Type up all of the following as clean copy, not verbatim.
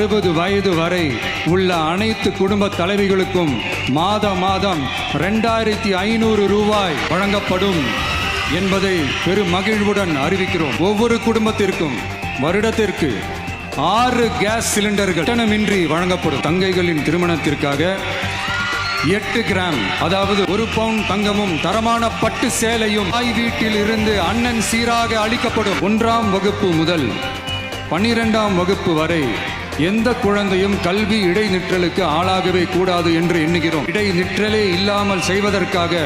60 வயது வரை உள்ள அனைத்து குடும்ப தலைவிகளுக்கும் மாதம் 2500 ரூபாய் வழங்கப்படும் என்பதை பெரும் மகிழ்வுடன் அறிவிக்கிறோம். ஒவ்வொரு குடும்பத்திற்கும் வருடத்திற்கு 6 கேஸ் சிலிண்டர்கள் கட்டணமின்றி வழங்கப்படும். தங்கைகளின் திருமணத்திற்காக 8 கிராம் அதாவது 1 பவுண்ட் தங்கமும் தரமான பட்டு சேலையும் தாய் வீட்டில் இருந்து அண்ணன் சீராக அளிக்கப்படும். 1ஆம் வகுப்பு முதல் 12ஆம் வகுப்பு வரை எந்த குழந்தையும் கல்வி இடைநிற்றலுக்கு ஆளாகவே கூடாது என்று எண்ணுகிறோம். இடைநிற்றலே இல்லாமல் செய்வதற்காக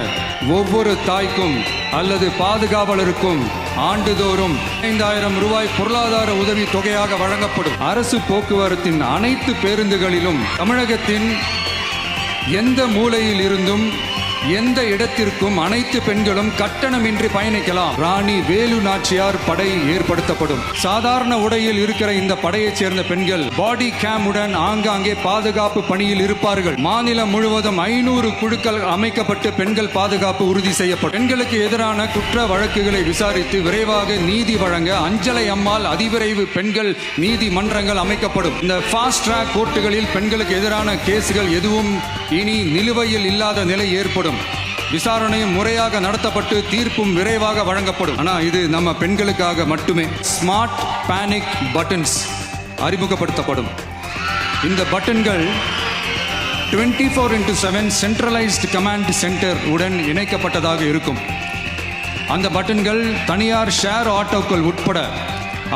ஒவ்வொரு தாய்க்கும் அல்லது பாதுகாவலருக்கும் ஆண்டுதோறும் 5000 ரூபாய் பொருளாதார உதவி தொகையாக வழங்கப்படும். அரசு போக்குவரத்தின் அனைத்து பேருந்துகளிலும் தமிழகத்தின் எந்த மூலையில் இருந்தும் எந்த இடத்திற்கும் அனைத்து பெண்களும் கட்டணமின்றி பயணிக்கலாம். ராணி வேலு நாச்சியார் படை ஏற்படுத்தப்படும். சாதாரண உடையில் இருக்கிற இந்த படையைச் சேர்ந்த பெண்கள் பாடி கேமுடன் ஆங்காங்கே பாதுகாப்பு பணியில் இருப்பார்கள். மாநிலம் முழுவதும் 500 குழுக்கள் அமைக்கப்பட்டு பெண்கள் பாதுகாப்பு உறுதி செய்யப்படும். பெண்களுக்கு எதிரான குற்ற வழக்குகளை விசாரித்து விரைவாக நீதி வழங்க அஞ்சலை அம்மாள் அதிவிரைவு பெண்கள் நீதிமன்றங்கள் அமைக்கப்படும். இந்த ஃபாஸ்ட் ட்ராக் கோர்ட்டுகளில் பெண்களுக்கு எதிரான கேசுகள் எதுவும் இனி நிலுவையில் இல்லாத நிலை ஏற்படும். விசாரணையும் முறையாக நடத்தப்பட்டு தீர்ப்பும் விரைவாக வழங்கப்படும். ஆனா இது நம்ம பெண்களுக்காக மட்டுமே. ஸ்மார்ட் பேனிக் பட்டன்ஸ் அறிமுகப்படுத்தப்படும். இந்த பட்டன்கள் 24/7 சென்ட்ரலைஸ்டு கமாண்ட் சென்டர் உடன் இணைக்கப்பட்டதாக இருக்கும். அந்த பட்டன்கள் தனியார் ஷேர் ஆட்டோக்கள் உட்பட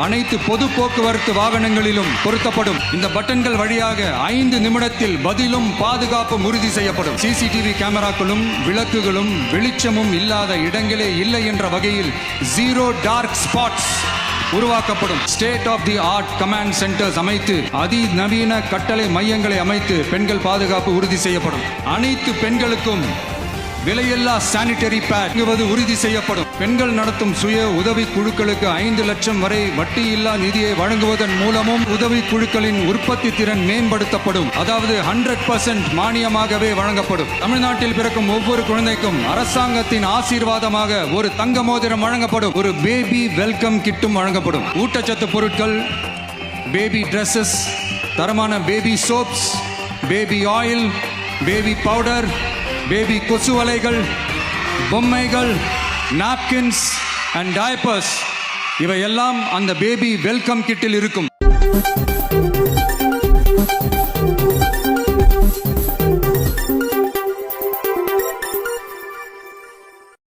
அனைத்து பொது போக்குவரத்து வாகனங்களிலும் பொருத்தப்படும். இந்த பட்டன்கள் வழியாக 5 நிமிடத்தில் பதிலும் பாதுகாப்பும் உறுதி செய்யப்படும். சிசிடிவி கேமராக்களும் விளக்குகளும் வெளிச்சமும் இல்லாத இடங்களே இல்லை என்ற வகையில் 0 டார்க் ஸ்பாட்ஸ் உருவாக்கப்படும். State of the art command centres அமைத்து அதிநவீன கட்டளை மையங்களை அமைத்து பெண்கள் பாதுகாப்பு உறுதி செய்யப்படும். அனைத்து பெண்களுக்கும் விலையில்லா சானிட்டரி பேட் உறுதி செய்யப்படும். பெண்கள் நடத்தும் சுய உதவி குழுக்களுக்கு 5 லட்சம் வரை வட்டியில்லா நிதியை வழங்குவதன் மூலமும் உதவி குழுக்களின் உற்பத்தி திறன் மேம்படுத்தப்படும். அதாவது 100% மானியமாகவே வழங்கப்படும். தமிழ்நாட்டில் பிறக்கும் ஒவ்வொரு குழந்தைக்கும் அரசாங்கத்தின் ஆசீர்வாதமாக ஒரு தங்க மோதிரம் வழங்கப்படும். ஒரு பேபி வெல்கம் கிட்டும் வழங்கப்படும். ஊட்டச்சத்து பொருட்கள், பேபி டிரெஸ்ஸஸ், தரமான baby soaps, baby oil, baby powder, baby கொசு வலைகள், பொம்மைகள், நாப்கின்ஸ் அண்ட் டயப்பர்ஸ் இவையெல்லாம் அந்த பேபி வெல்கம் கிட்டில் இருக்கும்.